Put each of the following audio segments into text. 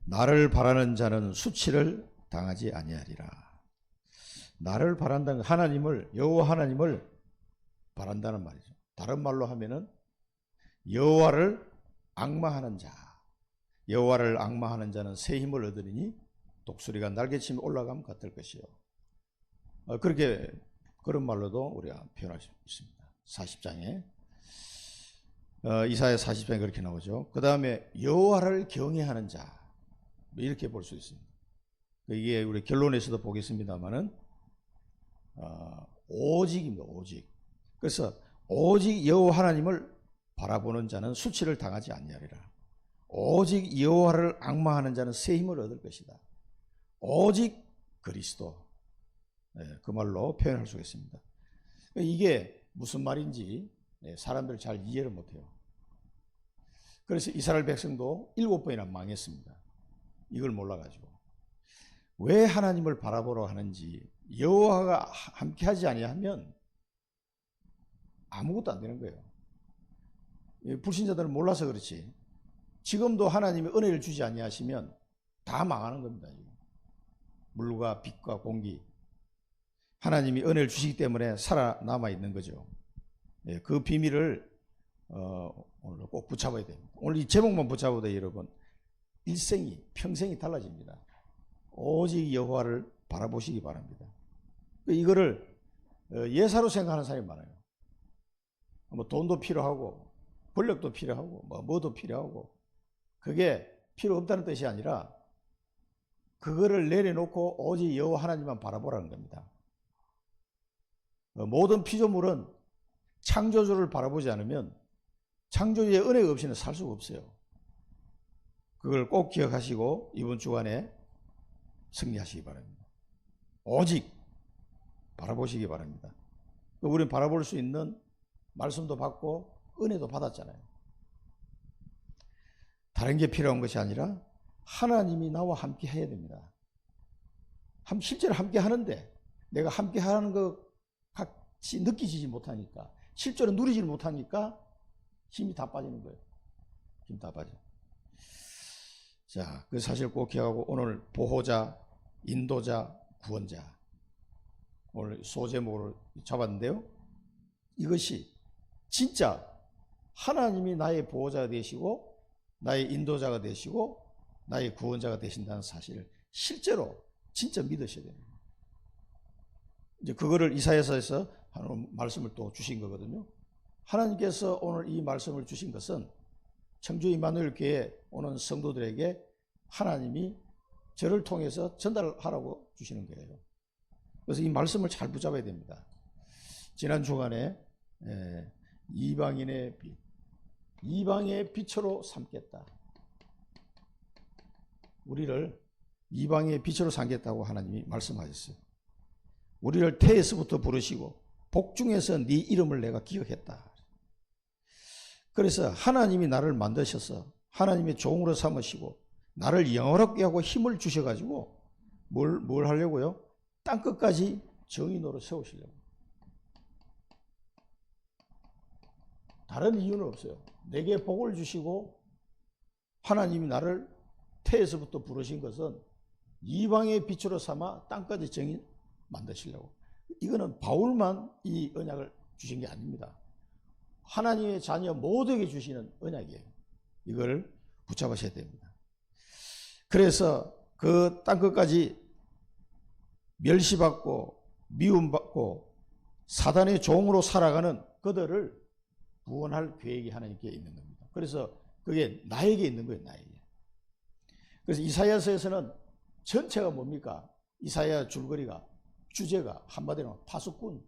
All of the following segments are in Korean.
나를 바라는 자는 수치를 당하지 아니하리라. 나를 바란다는 하나님을, 여호와 하나님을 바란다는 말이죠. 다른 말로 하면은 여호와를 악마하는 자, 여호와를 악마하는 자는 새 힘을 얻으리니 독수리가 날개치며 올라가면 같을 것이요. 그렇게 그런 말로도 우리가 표현할 수 있습니다. 40장에 이사야 40장에 그렇게 나오죠. 그 다음에 여호와를 경외하는 자, 이렇게 볼 수 있습니다. 이게 우리 결론에서도 보겠습니다만은 오직입니다. 오직. 그래서 오직 여호와 하나님을 바라보는 자는 수치를 당하지 아니하리라. 오직 여호와를 악마하는 자는 새 힘을 얻을 것이다. 오직 그리스도. 그 말로 표현할 수 있습니다. 이게 무슨 말인지 사람들 잘 이해를 못해요. 그래서 이스라엘 백성도 7번이나 망했습니다. 이걸 몰라가지고. 왜 하나님을 바라보러 하는지, 여호와가 함께하지 아니하면 아무것도 안 되는 거예요. 불신자들은 몰라서 그렇지. 지금도 하나님이 은혜를 주지 아니하시면 다 망하는 겁니다. 물과 빛과 공기. 하나님이 은혜를 주시기 때문에 살아남아 있는 거죠. 그 비밀을 오늘 꼭 붙잡아야 됩니다. 오늘 이 제목만 붙잡아도 여러분 일생이, 평생이 달라집니다. 오직 여호와를 바라보시기 바랍니다. 이거를 예사로 생각하는 사람이 많아요. 뭐 돈도 필요하고 권력도 필요하고 뭐도 필요하고, 그게 필요 없다는 뜻이 아니라 그거를 내려놓고 오직 여호와 하나님만 바라보라는 겁니다. 모든 피조물은 창조주를 바라보지 않으면 창조주의 은혜가 없이는 살 수가 없어요. 그걸 꼭 기억하시고 이번 주간에 승리하시기 바랍니다. 오직 바라보시기 바랍니다. 우리는 바라볼 수 있는 말씀도 받고 은혜도 받았잖아요. 다른 게 필요한 것이 아니라 하나님이 나와 함께 해야 됩니다. 실제로 함께 하는데 내가 함께 하는 것 같이 느끼지 못하니까, 실제로 누리지 못하니까 힘이 다 빠지는 거예요. 힘 다 빠져. 자, 그 사실 꼭 기억하고 오늘 보호자, 인도자, 구원자, 오늘 소제목을 잡았는데요. 이것이 진짜 하나님이 나의 보호자가 되시고 나의 인도자가 되시고 나의 구원자가 되신다는 사실을 실제로 진짜 믿으셔야 됩니다. 이제 그거를 이사야서에서 하나님 말씀을 또 주신 거거든요. 하나님께서 오늘 이 말씀을 주신 것은 청주 임마누엘 교회에 오는 성도들에게 하나님이 저를 통해서 전달하라고 주시는 거예요. 그래서 이 말씀을 잘 붙잡아야 됩니다. 지난 주간에 이방인의 빛, 이방의 빛으로 삼겠다. 우리를 이방의 빛으로 삼겠다고 하나님이 말씀하셨어요. 우리를 태에서부터 부르시고 복중에서 네 이름을 내가 기억했다. 그래서 하나님이 나를 만드셔서 하나님의 종으로 삼으시고 나를 영화롭게 하고 힘을 주셔가지고 뭘 하려고요? 땅끝까지 정의노로 세우시려고. 다른 이유는 없어요. 내게 복을 주시고 하나님이 나를 태에서부터 부르신 것은 이방의 빛으로 삼아 땅까지 정의 만드시려고. 이거는 바울만 이 언약을 주신 게 아닙니다. 하나님의 자녀 모두에게 주시는 언약이에요. 이걸 붙잡으셔야 됩니다. 그래서 그 땅끝까지 멸시받고 미움받고 사단의 종으로 살아가는 그들을 구원할 계획이 하나님께 있는 겁니다. 그래서 그게 나에게 있는 거예요. 나에게. 그래서 이사야서에서는 전체가 뭡니까? 이사야 줄거리가, 주제가 한마디로 파수꾼,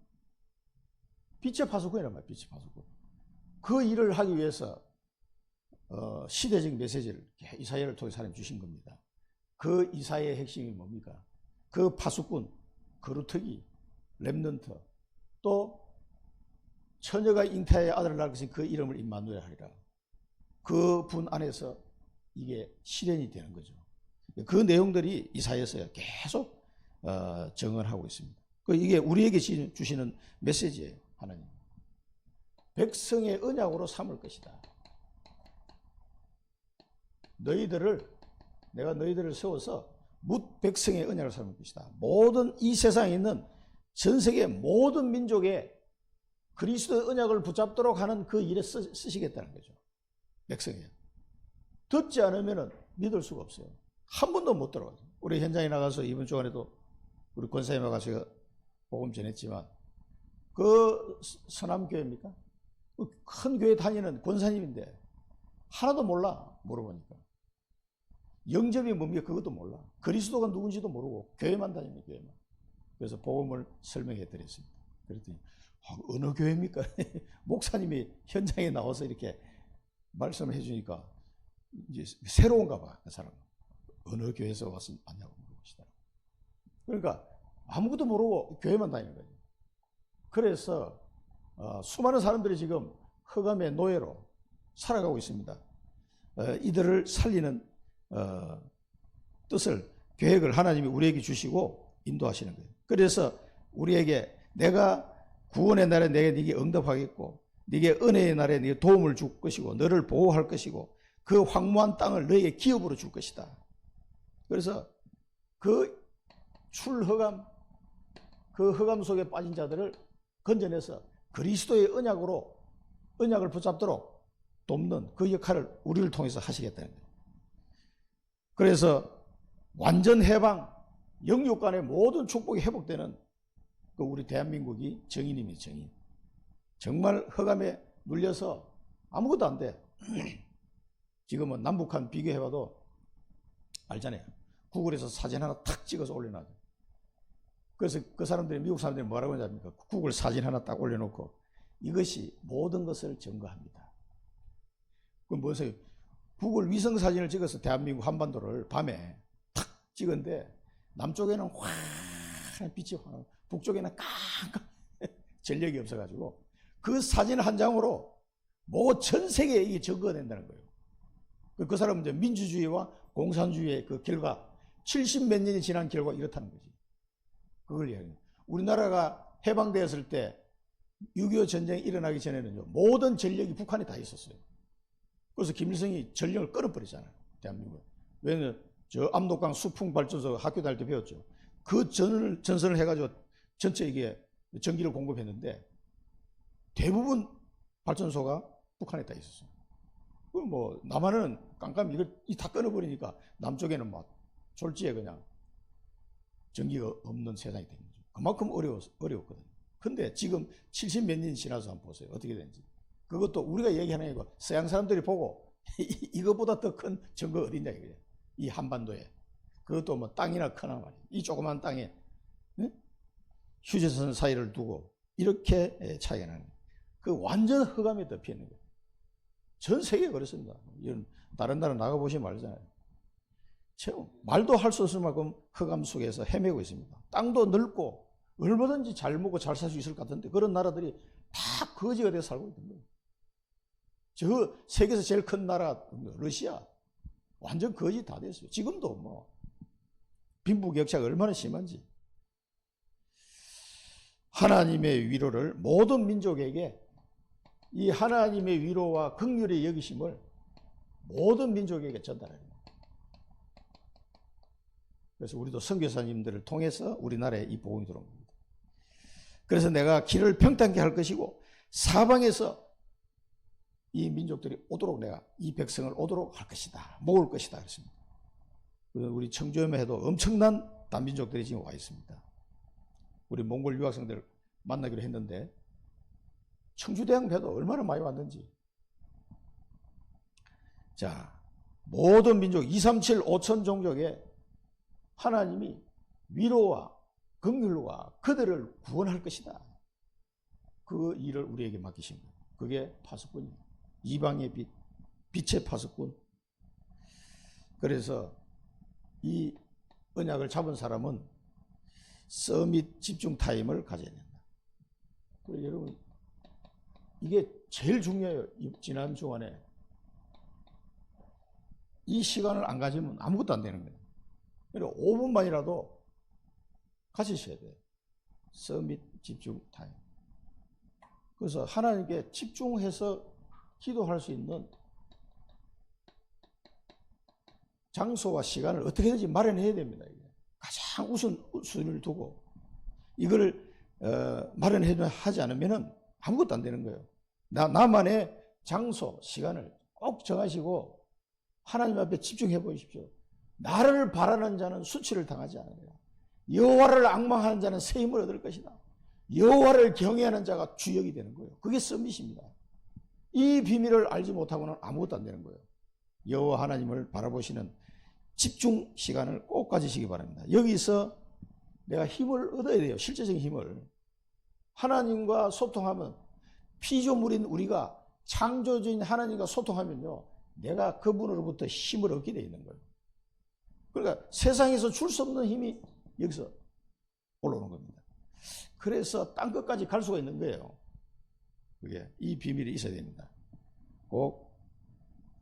빛의 파수꾼이란 말이에요. 빛의 파수꾼. 그 일을 하기 위해서 시대적 메시지를 이사야를 통해 하나님 주신 겁니다. 그 이사야의 핵심이 뭡니까? 그 파수꾼, 거루터기, 렘넌트, 또 처녀가 잉태하여 아들을 낳을 것인 그 이름을 임마누엘 하리라. 그 분 안에서 이게 실현이 되는 거죠. 그 내용들이 이사야서에 계속 정언하고 있습니다. 이게 우리에게 주시는 메시지예요. 하나님. 백성의 언약으로 삼을 것이다. 너희들을 내가 너희들을 세워서 뭇 백성의 언약을 삼을 것이다. 모든 이 세상에 있는 전 세계 모든 민족의 그리스도의 언약을 붙잡도록 하는 그 일에 쓰시겠다는 거죠. 백성이에요. 듣지 않으면 믿을 수가 없어요. 한 번도 못 들어가요. 우리 현장에 나가서 이번 주간에도 우리 권사님에 가서 복음 전했지만 그 서남교회입니까? 큰 교회 다니는 권사님인데 하나도 몰라. 물어보니까 영접이 뭡니까? 그것도 몰라. 그리스도가 누군지도 모르고 교회만 다닙니다. 교회만. 그래서 복음을 설명해 드렸습니다. 그랬더니 어느 교회입니까? 목사님이 현장에 나와서 이렇게 말씀을 해주니까 이제 새로운가 봐. 그 사람은 어느 교회에서 왔냐고 물어보시더라고요. 그러니까 아무것도 모르고 교회만 다니는 거죠. 그래서 수많은 사람들이 지금 흑암의 노예로 살아가고 있습니다. 이들을 살리는 뜻을, 계획을 하나님이 우리에게 주시고 인도하시는 거예요. 그래서 우리에게 내가 구원의 날에 내게 네게 응답하겠고 네게 은혜의 날에 네게 도움을 줄 것이고 너를 보호할 것이고 그 황무한 땅을 너에게 기업으로 줄 것이다. 그래서 그 출흑암, 그 흑암 속에 빠진 자들을 건져내서 그리스도의 언약을 붙잡도록 돕는 그 역할을 우리를 통해서 하시겠다는 거예요. 그래서 완전 해방, 영육 간의 모든 축복이 회복되는 그 우리 대한민국이 정인입니다. 정인. 정말 흑암에 눌려서 아무것도 안 돼. 지금은 남북한 비교해봐도 알잖아요. 구글에서 사진 하나 탁 찍어서 올려놔요. 그래서 그 사람들이, 미국 사람들이 뭐라고 하냐니까 구글 사진 하나 딱 올려놓고 이것이 모든 것을 증거합니다. 그럼 뭐세요? 구글 위성 사진을 찍어서 대한민국 한반도를 밤에 탁 찍은데 남쪽에는 환한 빛이 환하고 북쪽에는 깜깜 전력이 없어가지고 그 사진 한 장으로 뭐 전 세계에 이게 증거가 된다는 거예요. 그 사람은 이제 민주주의와 공산주의의 그 결과 70몇 년이 지난 결과 이렇다는 거지. 그걸 이야기해요. 우리나라가 해방되었을 때 6.25 전쟁이 일어나기 전에는요, 모든 전력이 북한에 다 있었어요. 그래서 김일성이 전력을 끊어버리잖아요. 대한민국에. 왜냐면 저 압록강 수풍 발전소 학교 다닐 때 배웠죠. 그 전선을 해가지고 전체 이게 전기를 공급했는데 대부분 발전소가 북한에 다 있었어요. 그럼 뭐 남한은 깜깜이 이걸 다 끊어버리니까 남쪽에는 막 졸지에 그냥 전기가 없는 세상이 된 거죠. 그만큼 어려웠거든요. 근데 지금 70몇 년이 지나서 한번 보세요. 어떻게 되는지. 그것도 우리가 얘기하는 게 아니고 서양 사람들이 보고 이것보다 더 큰 증거 어딨냐 이거예요. 이 한반도에. 그것도 뭐 땅이나 크나 말이에요. 이 조그만 땅에 휴전선 사이를 두고 이렇게 차이가 나는 거예요. 그 완전 흑암에 덮여 있는 거예요. 전 세계가 그렇습니다. 이런 다른 나라 나가보시면 알잖아요. 말도 할 수 없을 만큼 흑암 속에서 헤매고 있습니다. 땅도 넓고 얼마든지 잘 먹고 잘 살 수 있을 것 같은데 그런 나라들이 다 거지가 돼서 살고 있는 거예요. 저 세계에서 제일 큰 나라 러시아 완전 거지 다 됐어요. 지금도 뭐 빈부격차가 얼마나 심한지. 하나님의 위로를 모든 민족에게, 이 하나님의 위로와 긍휼의 여기심을 모든 민족에게 전달해요. 그래서 우리도 선교사님들을 통해서 우리나라에 이 복음이 들어온 겁니다. 그래서 내가 길을 평탄케 할 것이고 사방에서 이 민족들이 오도록 내가 이 백성을 오도록 할 것이다. 모을 것이다. 그렇습니다. 우리 청주에만 해도 엄청난 단민족들이 지금 와 있습니다. 우리 몽골 유학생들 만나기로 했는데 청주대학 배도 얼마나 많이 왔는지. 자, 모든 민족 237 5천 종족에 하나님이 위로와 긍휼과 그들을 구원할 것이다. 그 일을 우리에게 맡기신 거예요. 그게 파수꾼입니다. 이방의 빛, 빛의 파수꾼. 그래서 이 언약을 잡은 사람은 서밋 집중 타임을 가져야 된다. 그리고 여러분, 이게 제일 중요해요. 지난 주간에 이 시간을 안 가지면 아무것도 안 되는 거예요. 그러니까 5분만이라도 가지셔야 돼요. 서밋 집중 타임. 그래서 하나님께 집중해서 기도할 수 있는 장소와 시간을 어떻게든지 마련해야 됩니다. 이게. 가장 우선순위를 두고 이걸 마련하지 않으면 아무것도 안 되는 거예요. 나만의 장소, 시간을 꼭 정하시고 하나님 앞에 집중해 보십시오. 나를 바라는 자는 수치를 당하지 않으리라. 여호와를 앙망하는 자는 새 힘을 얻을 것이다. 여호와를 경외하는 자가 주역이 되는 거예요. 그게 서밋입니다. 이 비밀을 알지 못하고는 아무것도 안 되는 거예요. 여호와 하나님을 바라보시는 집중 시간을 꼭 가지시기 바랍니다. 여기서 내가 힘을 얻어야 돼요. 실제적인 힘을. 하나님과 소통하면 피조물인 우리가 창조주인 하나님과 소통하면요. 내가 그분으로부터 힘을 얻게 되어 있는 거예요. 그러니까 세상에서 줄 수 없는 힘이 여기서 올라오는 겁니다. 그래서 땅끝까지 갈 수가 있는 거예요. 그게 이 비밀이 있어야 됩니다. 꼭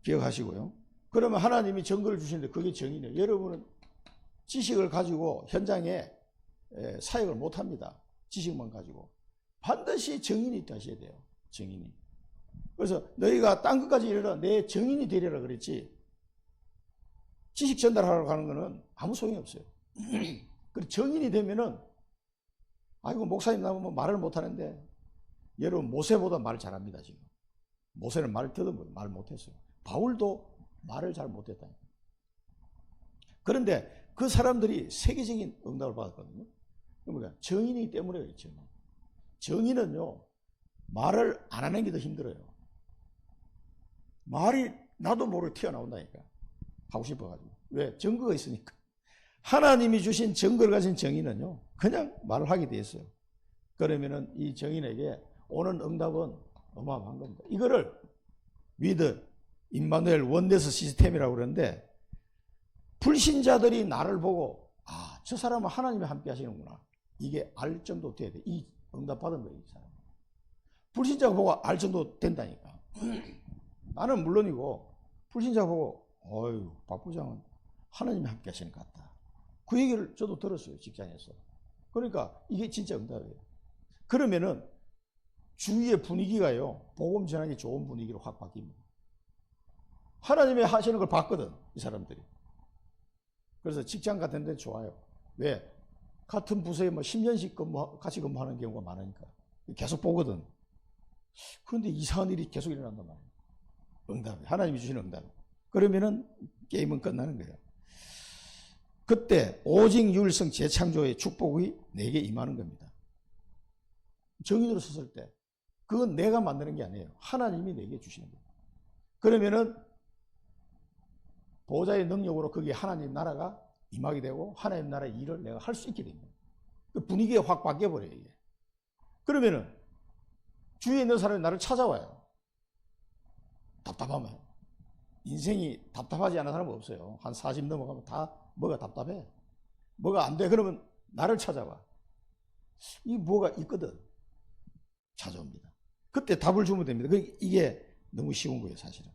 기억하시고요. 그러면 하나님이 증거를 주시는데 그게 정의네요. 여러분은 지식을 가지고 현장에 사역을 못합니다. 지식만 가지고. 반드시 정인이 있다 하셔야 돼요. 정인이. 그래서 너희가 땅끝까지 이르러 내 정인이 되리라 그랬지. 지식 전달하러 가는 거는 아무 소용이 없어요. 그리고 정인이 되면은 아이고 목사님 나 뭐 말을 못하는데 여러분 모세보다 말 잘합니다. 지금 모세는 말 더듬어 말 못했어요. 바울도 말을 잘 못했다. 그런데 그 사람들이 세계적인 응답을 받았거든요. 그러니까 정인이기 때문에 그렇죠. 정인은요 말을 안 하는 게 더 힘들어요. 말이 나도 모르게 튀어나온다니까. 하고 싶어가지고. 왜? 증거가 있으니까. 하나님이 주신 증거를 가진 정인은요 그냥 말을 하게 돼 있어요. 그러면은 이 정인에게 오는 응답은 어마어마한 겁니다. 이거를 위드 임마누엘 원네스 시스템이라고 그러는데 불신자들이 나를 보고 아, 저 사람은 하나님이 함께 하시는구나. 이게 알 정도 돼야 돼. 이 응답 받은 거예요. 이 사람. 불신자가 보고 알 정도 된다니까. 나는 물론이고 불신자가 보고 어휴 박 부장은 하나님이 함께 하시는 것 같다. 그 얘기를 저도 들었어요. 직장에서. 그러니까 이게 진짜 응답이에요. 그러면은 주위의 분위기가요. 복음 전하기 좋은 분위기로 확 바뀝니다. 하나님이 하시는 걸 봤거든. 이 사람들이. 그래서 직장 같은 데 좋아요. 왜? 같은 부서에 뭐 10년씩 같이 근무하는 경우가 많으니까. 계속 보거든. 그런데 이상한 일이 계속 일어난단 말이에요. 응답이. 하나님이 주시는 응답. 그러면은 게임은 끝나는 거예요. 그때 오직 유일성 재창조의 축복이 내게 임하는 겁니다. 정인으로 섰을 때 그건 내가 만드는 게 아니에요. 하나님이 내게 주시는 거예요. 그러면은 보좌의 능력으로 거기에 하나님 나라가 임하게 되고 하나님 나라의 일을 내가 할 수 있게 됩니다. 그 분위기가 확 바뀌어버려요. 이게. 그러면은 주위에 있는 사람이 나를 찾아와요. 답답하면. 인생이 답답하지 않은 사람은 없어요. 한 40 넘어가면 다 뭐가 답답해. 뭐가 안 돼. 그러면 나를 찾아와. 이 뭐가 있거든. 찾아옵니다. 그때 답을 주면 됩니다. 이게 너무 쉬운 거예요. 사실은.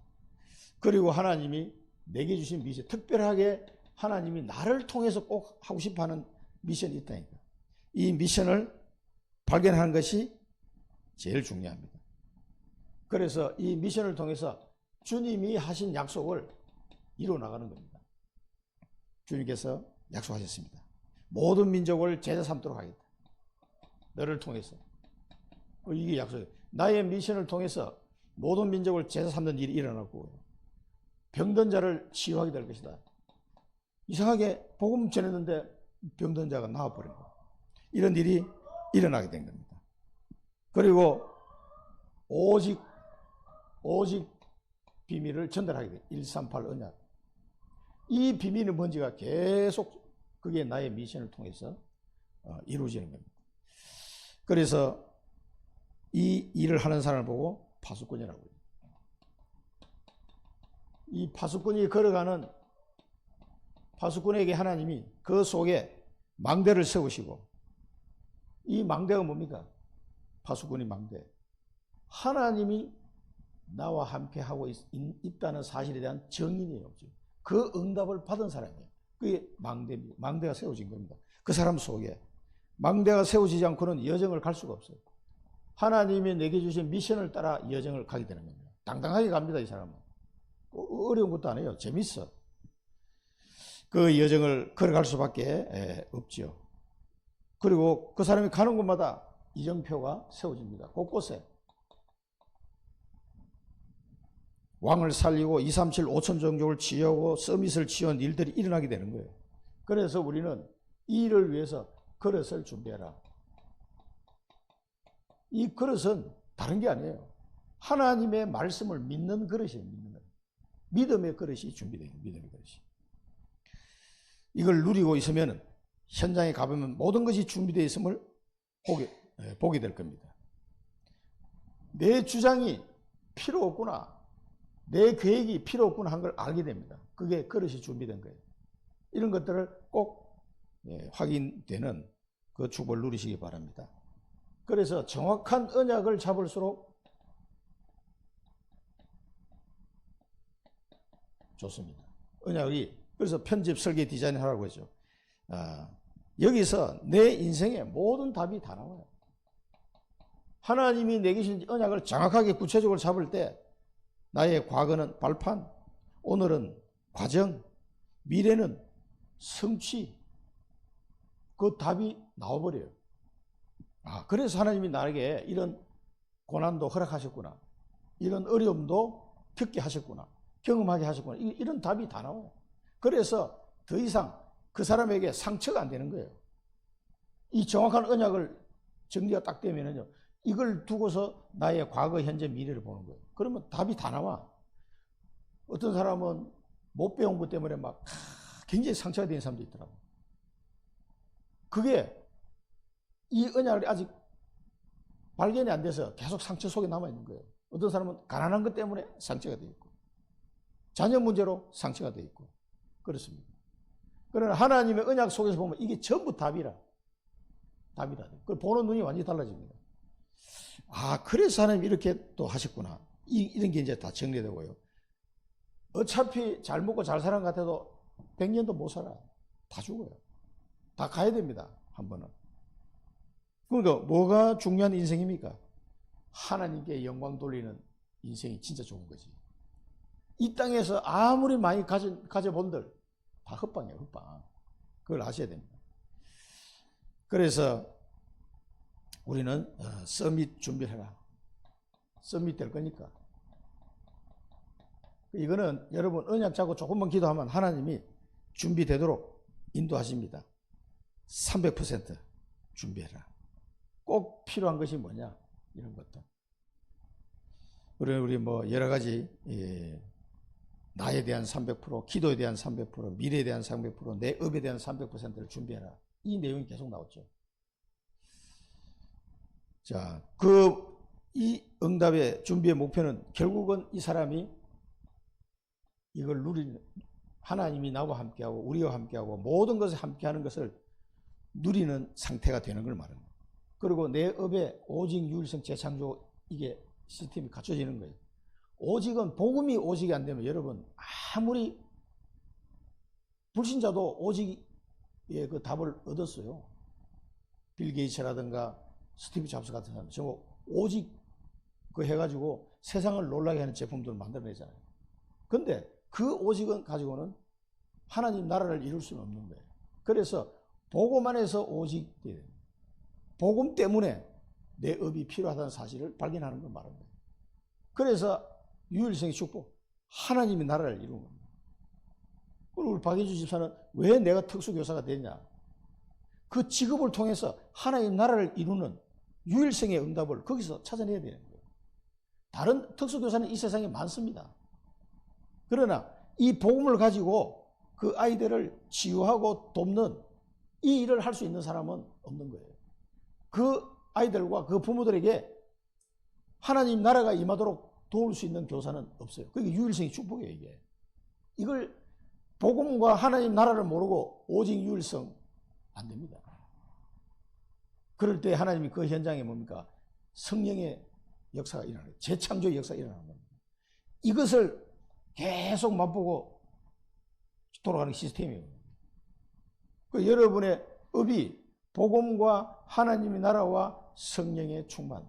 그리고 하나님이 내게 주신 미션, 특별하게 하나님이 나를 통해서 꼭 하고 싶어하는 미션이 있다니까. 이 미션을 발견하는 것이 제일 중요합니다. 그래서 이 미션을 통해서 주님이 하신 약속을 이루어 나가는 겁니다. 주님께서 약속하셨습니다. 모든 민족을 제자 삼도록 하겠다. 너를 통해서. 이게 약속이에요. 나의 미션을 통해서 모든 민족을 제자 삼는 일이 일어나고 병든 자를 치유하게 될 것이다. 이상하게 복음 전했는데 병든 자가 나와버린 거예요. 이런 일이 일어나게 된 겁니다. 그리고 오직 비밀을 전달하게 돼요. 138 언약. 이 비밀은 뭔지가 계속 그게 나의 미션을 통해서 이루어지는 겁니다. 그래서 이 일을 하는 사람을 보고 파수꾼이라고 해요. 이 파수꾼이 걸어가는 파수꾼에게 하나님이 그 속에 망대를 세우시고 이 망대가 뭡니까? 파수꾼이 망대. 하나님이 나와 함께 하고 있다는 사실에 대한 정인이에요. 그 응답을 받은 사람이에요. 그게 망대입니다. 망대가 세워진 겁니다. 그 사람 속에 망대가 세워지지 않고는 여정을 갈 수가 없어요. 하나님이 내게 주신 미션을 따라 여정을 가게 되는 겁니다. 당당하게 갑니다. 이 사람은. 어려운 것도 아니에요. 재밌어. 그 여정을 걸어갈 수밖에 없죠. 그리고 그 사람이 가는 곳마다 이정표가 세워집니다. 곳곳에. 왕을 살리고 237 5천 종족을 치유하고 서밋을 치유한 일들이 일어나게 되는 거예요. 그래서 우리는 이 일을 위해서 그릇을 준비해라. 이 그릇은 다른 게 아니에요. 하나님의 말씀을 믿는 그릇이에요. 믿는 그릇. 믿음의 그릇이 준비되어 있는 믿음의 그릇이. 이걸 누리고 있으면 현장에 가보면 모든 것이 준비되어 있음을 보게 될 겁니다. 내 주장이 필요 없구나. 내 계획이 필요 없구나 한 걸 알게 됩니다. 그게 그릇이 준비된 거예요. 이런 것들을 꼭 확인되는 그 축복을 누리시기 바랍니다. 그래서 정확한 언약을 잡을수록 좋습니다. 언약이 그래서 편집, 설계, 디자인하라고 했죠. 여기서 내 인생의 모든 답이 다 나와요. 하나님이 내게 주신 언약을 정확하게 구체적으로 잡을 때 나의 과거는 발판, 오늘은 과정, 미래는 성취, 그 답이 나와버려요. 그래서 하나님이 나에게 이런 고난도 허락하셨구나. 이런 어려움도 겪게 하셨구나. 경험하게 하셨구나. 이런 답이 다 나와요. 그래서 더 이상 그 사람에게 상처가 안 되는 거예요. 이 정확한 언약을 정리가 딱 되면은요, 이걸 두고서 나의 과거, 현재, 미래를 보는 거예요. 그러면 답이 다 나와. 어떤 사람은 못 배운 것 때문에 막 굉장히 상처가 되는 사람도 있더라고. 그게 이 언약이 아직 발견이 안 돼서 계속 상처 속에 남아있는 거예요. 어떤 사람은 가난한 것 때문에 상처가 되어 있고, 자녀 문제로 상처가 되어 있고, 그렇습니다. 그러나 하나님의 언약 속에서 보면 이게 전부 답이라. 답이다. 그걸 보는 눈이 완전히 달라집니다. 그래서 하나님이 이렇게 또 하셨구나. 이런 게 이제 다 정리되고요. 어차피 잘 먹고 잘 사는 것 같아도 100년도 못 살아. 다 죽어요. 다 가야 됩니다. 한 번은. 그러니까 뭐가 중요한 인생입니까? 하나님께 영광 돌리는 인생이 진짜 좋은 거지. 이 땅에서 아무리 많이 가져본들 다 헛방이에요. 헛방. 그걸 아셔야 됩니다. 그래서 우리는 서밋 준비를 해라. 서밋 될 거니까. 이거는 여러분 언약 잡고 조금만 기도하면 하나님이 준비되도록 인도하십니다. 300% 준비해라. 꼭 필요한 것이 뭐냐? 이런 것도. 우리 뭐 여러 가지 나에 대한 300%, 기도에 대한 300%, 미래에 대한 300%, 내 업에 대한 300%를 준비해라. 이 내용이 계속 나왔죠. 자, 이 응답의 준비의 목표는 결국은 이 사람이 이걸 누리는, 하나님이 나와 함께하고 우리와 함께하고 모든 것을 함께하는 것을 누리는 상태가 되는 걸 말합니다. 그리고 내 업에 오직 유일성 재창조, 이게 시스템이 갖춰지는 거예요. 오직은 복음이 오직이 안 되면 여러분 아무리 불신자도 오직의 그 답을 얻었어요. 빌 게이츠라든가 스티브 잡스 같은 사람 저 오직 그 해가지고 세상을 놀라게 하는 제품들을 만들어내잖아요. 근데 그 오직은 가지고는 하나님 나라를 이룰 수는 없는 거예요. 그래서 복음 안에서 오직, 복음 때문에 내 업이 필요하다는 사실을 발견하는 걸 말하는 거예요. 그래서 유일성의 축복, 하나님이 나라를 이루는 겁니다. 그리고 우리 박인주 집사는 왜 내가 특수교사가 됐냐? 그 직업을 통해서 하나님 나라를 이루는 유일성의 응답을 거기서 찾아내야 되는 거예요. 다른 특수교사는 이 세상에 많습니다. 그러나 이 복음을 가지고 그 아이들을 치유하고 돕는 이 일을 할 수 있는 사람은 없는 거예요. 그 아이들과 그 부모들에게 하나님 나라가 임하도록 도울 수 있는 교사는 없어요. 그게 유일성의 축복이에요, 이게. 이걸 복음과 하나님 나라를 모르고 오직 유일성 안 됩니다. 그럴 때 하나님이 그 현장에 뭡니까? 성령의 역사가 일어나는 거예요. 재창조의 역사가 일어나는 겁니다. 이것을 계속 맛보고 돌아가는 시스템이에요. 그 여러분의 업이 복음과 하나님의 나라와 성령의 충만,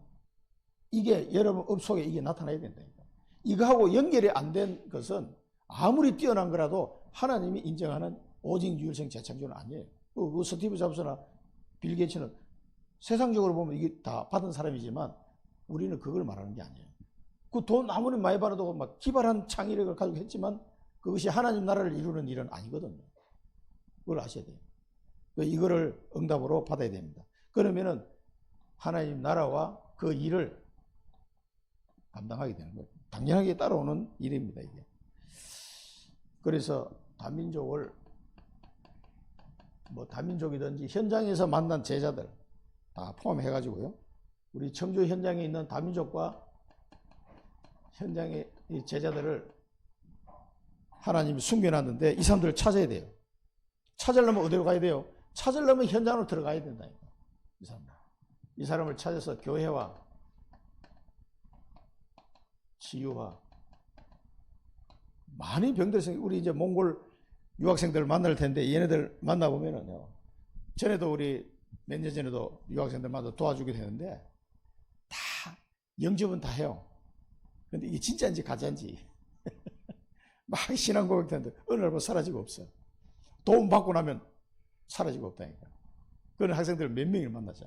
이게 여러분 업 속에 이게 나타나야 된다니까. 이거하고 연결이 안 된 것은 아무리 뛰어난 거라도 하나님이 인정하는 오직 유일성 재창조는 아니에요. 그 스티브 잡스나 빌 게이츠는 세상적으로 보면 이게 다 받은 사람이지만 우리는 그걸 말하는 게 아니에요. 그 돈 아무리 많이 받아도 막 기발한 창의력을 가지고 했지만 그것이 하나님 나라를 이루는 일은 아니거든요. 그걸 아셔야 돼요. 이거를 응답으로 받아야 됩니다. 그러면은 하나님 나라와 그 일을 감당하게 되는 거예요. 당연하게 따라오는 일입니다, 이게. 그래서 다민족이든지 현장에서 만난 제자들 다 포함해가지고요. 우리 청주 현장에 있는 다민족과 현장의 제자들을 하나님이 숨겨놨는데 이 사람들을 찾아야 돼요. 찾으려면 어디로 가야 돼요? 찾으려면 현장으로 들어가야 된다니까. 이 사람을 찾아서 교회와 치유와 많이 병들이 생겨. 우리 이제 몽골 유학생들 만날 텐데 얘네들 만나보면은요. 전에도 우리 몇 년 전에도 유학생들 만나 도와주게 되는데 다 영접은 다 해요. 근데 이게 진짜인지 가짜인지 막 신앙 고백하는데 어느 날 사라지고 없어. 도움 받고 나면 사라지고 없다니까. 그런 학생들 몇 명을 만나자.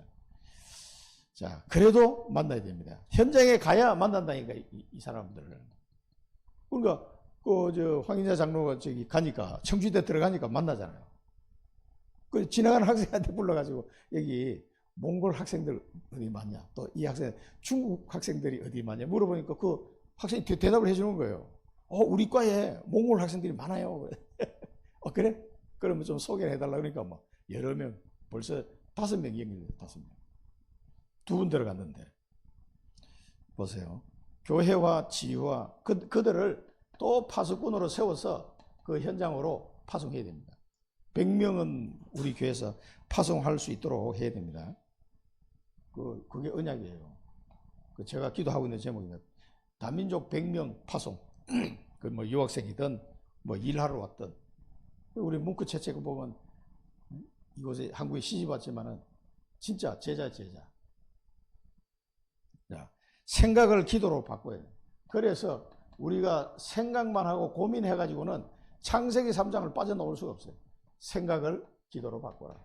자, 그래도 만나야 됩니다. 현장에 가야 만난다니까, 이 사람들을. 그러니까, 황인자 장로가 저기 가니까, 청주대 들어가니까 만나잖아요. 그 지나가는 학생한테 불러가지고, 여기 몽골 학생들 어디 많냐? 또 이 학생, 중국 학생들이 어디 많냐? 물어보니까 그 학생이 대답을 해주는 거예요. 우리 과에 몽골 학생들이 많아요. 그래? 그러면 좀 소개를 해달라. 그러니까 뭐, 여러 명, 벌써 5명이 연결돼요, 5명. 2분 들어갔는데 보세요. 교회와 지유와 그들을 또 파수꾼으로 세워서 그 현장으로 파송해야 됩니다. 100명은 우리 교회에서 파송할 수 있도록 해야 됩니다. 그게 언약이에요. 제가 기도하고 있는 제목입니다. 다민족 100명 파송. 그 뭐 유학생이든 뭐 일하러 왔든. 우리 문구 채채가 보면 이곳에 한국에 시집 왔지만은 진짜 제자. 자, 생각을 기도로 바꿔야 돼요. 그래서 우리가 생각만 하고 고민해가지고는 창세기 3장을 빠져나올 수가 없어요. 생각을 기도로 바꿔라.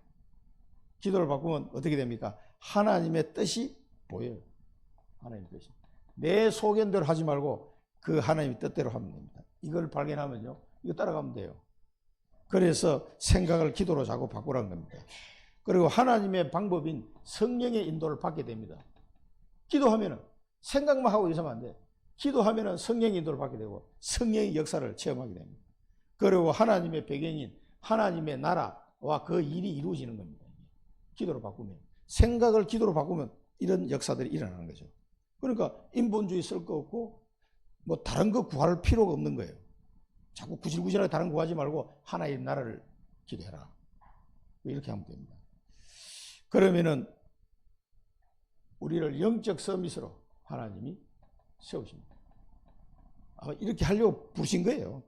기도를 바꾸면 어떻게 됩니까? 하나님의 뜻이 보여요. 하나님의 뜻이. 내 소견대로 하지 말고 그 하나님의 뜻대로 하면 됩니다. 이걸 발견하면요. 이거 따라가면 돼요. 그래서 생각을 기도로 자꾸 바꾸라는 겁니다. 그리고 하나님의 방법인 성령의 인도를 받게 됩니다. 기도하면은 생각만 하고 있으면 안 돼. 기도하면은 성령의 인도를 받게 되고 성령의 역사를 체험하게 됩니다. 그리고 하나님의 배경인 하나님의 나라와 그 일이 이루어지는 겁니다. 기도로 바꾸면. 생각을 기도로 바꾸면 이런 역사들이 일어나는 거죠. 그러니까 인본주의 쓸 거 없고 뭐 다른 거 구할 필요가 없는 거예요. 자꾸 구질구질하게 다른 거 구하지 말고 하나의 나라를 기도해라. 이렇게 하면 됩니다. 그러면은 우리를 영적 서밋으로 하나님이 세우십니다. 이렇게 하려고 부르신 거예요.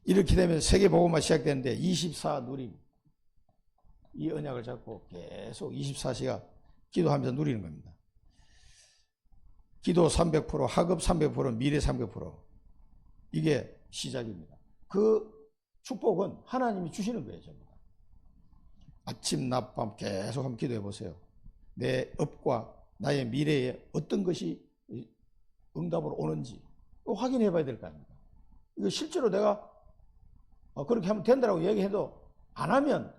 이렇게 되면 세계복음화 시작되는데 24 누림. 이 언약을 잡고 계속 24시간 기도하면서 누리는 겁니다. 기도 300%, 학업 300%, 미래 300%. 이게 시작입니다. 그 축복은 하나님이 주시는 거예요. 전부 다. 아침, 낮, 밤 계속 한번 기도해 보세요. 내 업과 나의 미래에 어떤 것이 응답으로 오는지 확인해 봐야 될 거 아닙니까? 이거 실제로 내가 그렇게 하면 된다라고 얘기해도 안 하면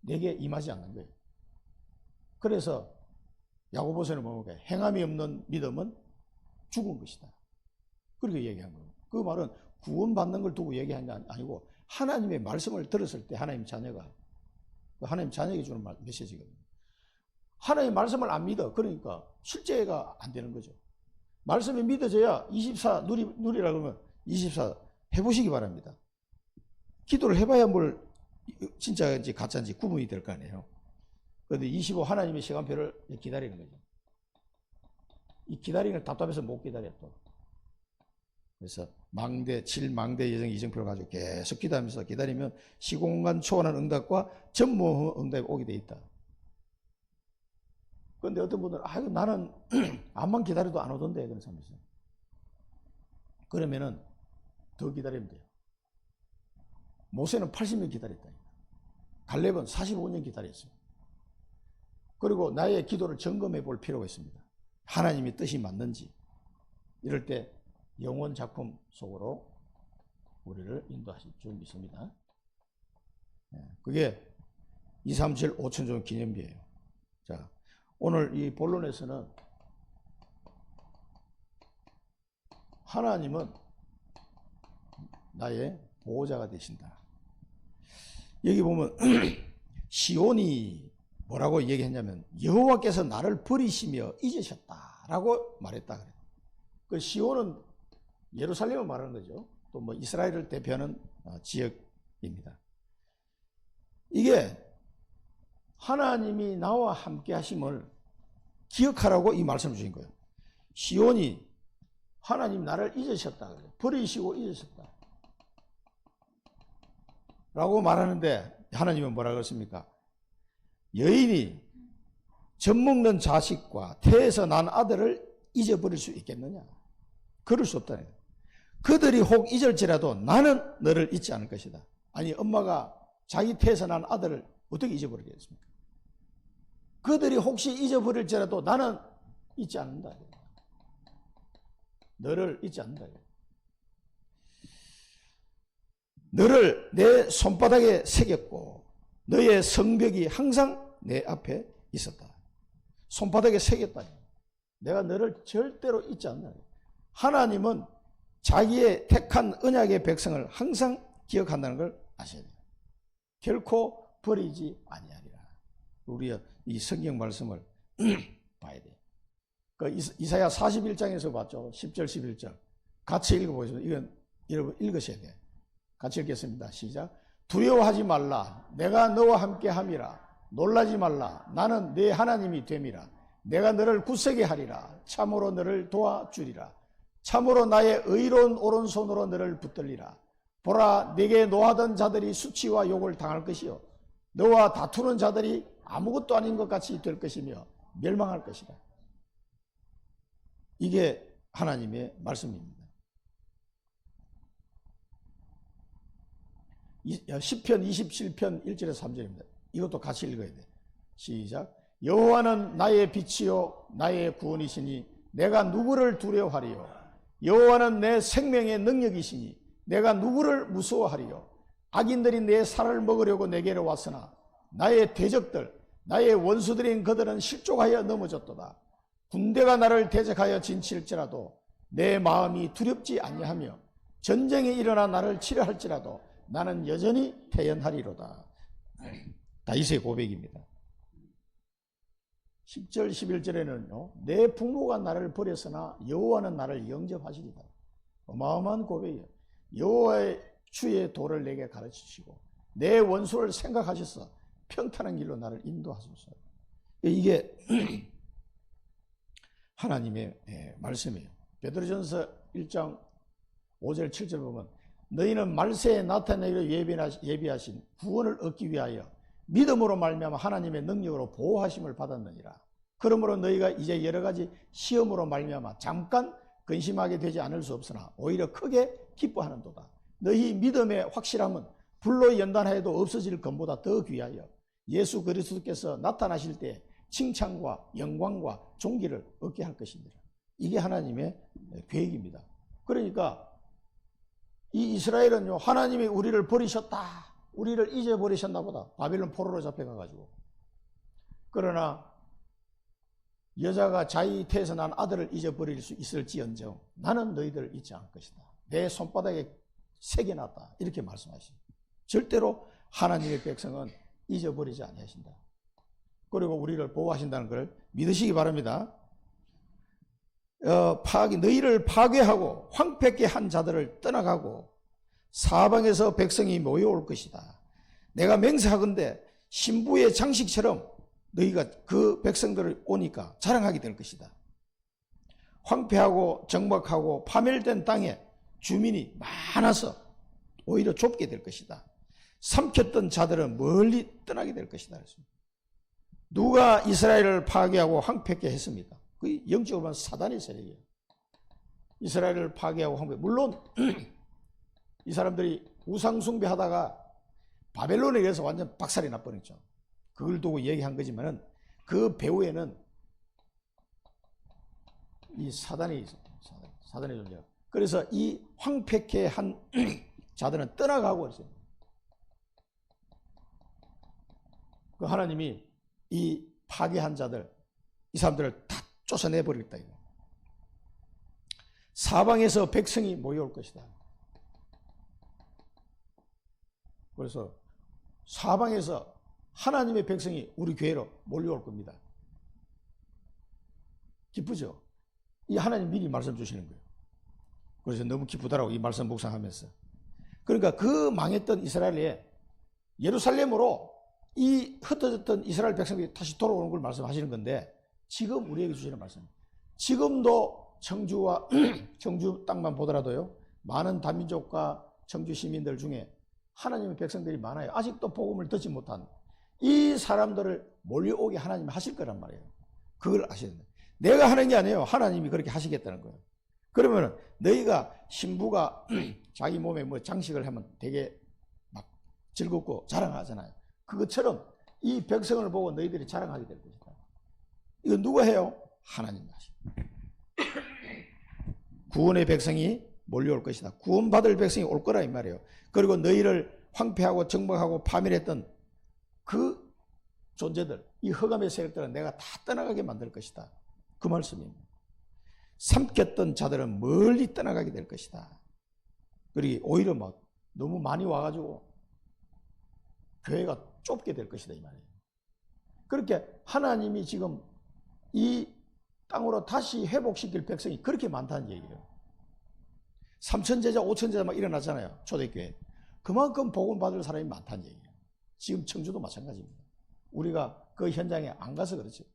내게 임하지 않는 거예요. 그래서 야고보서는 뭡니까? 행함이 없는 믿음은 죽은 것이다. 그렇게 얘기한 거예요. 그 말은 구원받는 걸 두고 얘기한 게 아니고 하나님의 말씀을 들었을 때 하나님 자녀가 하나님 자녀에게 주는 메시지거든요. 하나님 말씀을 안 믿어. 그러니까 실제가 안 되는 거죠. 말씀이 믿어져야 24 누리라 그러면 24 해보시기 바랍니다. 기도를 해봐야 뭘 진짜인지 가짜인지 구분이 될 거 아니에요. 그런데 25 하나님의 시간표를 기다리는 거죠. 이 기다리는 걸 답답해서 못 기다려 또. 그래서 망대, 7망대 예정 이정표를 가지고 계속 기다리면서 기다리면 시공간 초월한 응답과 전무 응답이 오게 돼 있다. 그런데 어떤 분들은 이거 나는 암만 기다려도 안 오던데 그런 사람이 있어요. 그러면은 더 기다리면 돼요. 모세는 80년 기다렸다. 갈렙은 45년 기다렸어요. 그리고 나의 기도를 점검해 볼 필요가 있습니다. 하나님의 뜻이 맞는지. 이럴 때 영혼 작품 속으로 우리를 인도하실 줄 믿습니다. 그게 237 5천종 기념비예요. 자, 오늘 이 본론에서는 하나님은 나의 보호자가 되신다. 여기 보면 시온이 뭐라고 얘기했냐면 여호와께서 나를 버리시며 잊으셨다라고 말했다 그래요. 그 시온은 예루살렘을 말하는 거죠. 또 뭐 이스라엘을 대표하는 지역입니다. 이게 하나님이 나와 함께 하심을 기억하라고 이 말씀을 주신 거예요. 시온이 하나님 나를 잊으셨다 그래요. 버리시고 잊으셨다 라고 말하는데 하나님은 뭐라 그랬습니까? 여인이 젖먹는 자식과 태에서 난 아들을 잊어버릴 수 있겠느냐? 그럴 수 없다는 거예요. 그들이 혹 잊을지라도 나는 너를 잊지 않을 것이다. 아니 엄마가 자기 태에서 난 아들을 어떻게 잊어버리겠습니까? 그들이 혹시 잊어버릴지라도 나는 잊지 않는다. 너를 잊지 않는다. 너를 내 손바닥에 새겼고 너의 성벽이 항상 내 앞에 있었다. 손바닥에 새겼다. 내가 너를 절대로 잊지 않는다. 하나님은 자기의 택한 언약의 백성을 항상 기억한다는 걸 아셔야 돼요. 결코 버리지 아니하리라. 우리가 이 성경 말씀을 봐야 돼요. 그 이사야 41장에서 봤죠. 10절 11절 같이 읽어보시죠. 이건 여러분 읽으셔야 돼요. 같이 읽겠습니다. 시작. 두려워하지 말라. 내가 너와 함께 함이라. 놀라지 말라. 나는 네 하나님이 됨이라. 내가 너를 굳세게 하리라. 참으로 너를 도와주리라. 참으로 나의 의로운 오른손으로 너를 붙들리라. 보라, 네게 노하던 자들이 수치와 욕을 당할 것이요 너와 다투는 자들이 아무것도 아닌 것 같이 될 것이며 멸망할 것이다. 이게 하나님의 말씀입니다. 시편 27편 1절에서 3절입니다. 이것도 같이 읽어야 돼. 시작. 여호와는 나의 빛이요 나의 구원이시니 내가 누구를 두려워하리요. 여호와는 내 생명의 능력이시니 내가 누구를 무서워하리요. 악인들이 내 살을 먹으려고 내게로 왔으나 나의 대적들 나의 원수들인 그들은 실족하여 넘어졌도다. 군대가 나를 대적하여 진칠지라도 내 마음이 두렵지 아니하며 전쟁이 일어나 나를 치려 할지라도 나는 여전히 태연하리로다. 다윗의 고백입니다. 10절 11절에는요. 내 부모가 나를 버렸으나 여호와는 나를 영접하시리다. 어마어마한 고백이에요. 여호와의 주의 도를 내게 가르치시고 내 원수를 생각하셔서 평탄한 길로 나를 인도하소서. 이게 하나님의 말씀이에요. 베드로전서 1장 5절 7절 보면 너희는 말세에 나타내기로 예비하신 구원을 얻기 위하여 믿음으로 말미암아 하나님의 능력으로 보호하심을 받았느니라. 그러므로 너희가 이제 여러 가지 시험으로 말미암아 잠깐 근심하게 되지 않을 수 없으나 오히려 크게 기뻐하는도다. 너희 믿음의 확실함은 불로 연단하여도 없어질 것보다 더 귀하여 예수 그리스도께서 나타나실 때 칭찬과 영광과 존귀를 얻게 할 것입니다. 이게 하나님의 계획입니다. 그러니까 이 이스라엘은요, 하나님이 우리를 버리셨다, 우리를 잊어버리셨나 보다. 바빌론 포로로 잡혀가가지고. 그러나 여자가 자기 태에서 난 아들을 잊어버릴 수 있을지언정 나는 너희들을 잊지 않을 것이다. 내 손바닥에 새겨놨다. 이렇게 말씀하십니다. 절대로 하나님의 백성은 잊어버리지 아니하신다. 그리고 우리를 보호하신다는 걸 믿으시기 바랍니다. 너희를 파괴하고 황폐케 한 자들을 떠나가고 사방에서 백성이 모여올 것이다. 내가 맹세하건대 신부의 장식처럼 너희가 그 백성들을 오니까 자랑하게 될 것이다. 황폐하고 정박하고 파멸된 땅에 주민이 많아서 오히려 좁게 될 것이다. 삼켰던 자들은 멀리 떠나게 될 것이다. 누가 이스라엘을 파괴하고 황폐케 했습니까? 그 영적으로 보면 사단의 세력이에요. 이스라엘을 파괴하고 황폐. 물론 이 사람들이 우상 숭배하다가 바벨론에 의해서 완전 박살이 나버렸죠. 그걸 두고 얘기한 거지만은 그 배후에는 이 사단이 사단의 존재가. 그래서 이 황폐케 한 자들은 떠나가고 있어요. 그 하나님이 이 파괴한 자들, 이 사람들을 다 쫓아내버리겠다. 사방에서 백성이 모여올 것이다. 그래서 사방에서 하나님의 백성이 우리 교회로 몰려올 겁니다. 기쁘죠? 이 하나님 미리 말씀 주시는 거예요. 그래서 너무 기쁘더라고, 이 말씀 묵상하면서. 그러니까 그 망했던 이스라엘에 예루살렘으로 이 흩어졌던 이스라엘 백성들이 다시 돌아오는 걸 말씀하시는 건데, 지금 우리에게 주시는 말씀. 지금도 청주와 청주 땅만 보더라도요, 많은 다민족과 청주 시민들 중에 하나님의 백성들이 많아요. 아직도 복음을 듣지 못한 이 사람들을 몰려오게 하나님이 하실 거란 말이에요. 그걸 아셔야 된다. 내가 하는 게 아니에요. 하나님이 그렇게 하시겠다는 거예요. 그러면 너희가 신부가 자기 몸에 뭐 장식을 하면 되게 막 즐겁고 자랑하잖아요. 그것처럼 이 백성을 보고 너희들이 자랑하게 될 것이다. 이거 누가 해요? 하나님이 하십니다. 구원의 백성이 몰려올 것이다. 구원받을 백성이 올 거라 이 말이에요. 그리고 너희를 황폐하고 정복하고 파멸했던 그 존재들, 이 흑암의 세력들은 내가 다 떠나가게 만들 것이다. 그 말씀입니다. 삼켰던 자들은 멀리 떠나가게 될 것이다. 그리고 오히려 막 너무 많이 와가지고 교회가 좁게 될 것이다 이 말이에요. 그렇게 하나님이 지금 이 땅으로 다시 회복시킬 백성이 그렇게 많다는 얘기예요. 3,000제자, 5,000제자 막 일어나잖아요. 초대교회. 그만큼 복음 받을 사람이 많다는 얘기예요. 지금 청주도 마찬가지입니다. 우리가 그 현장에 안 가서 그렇지.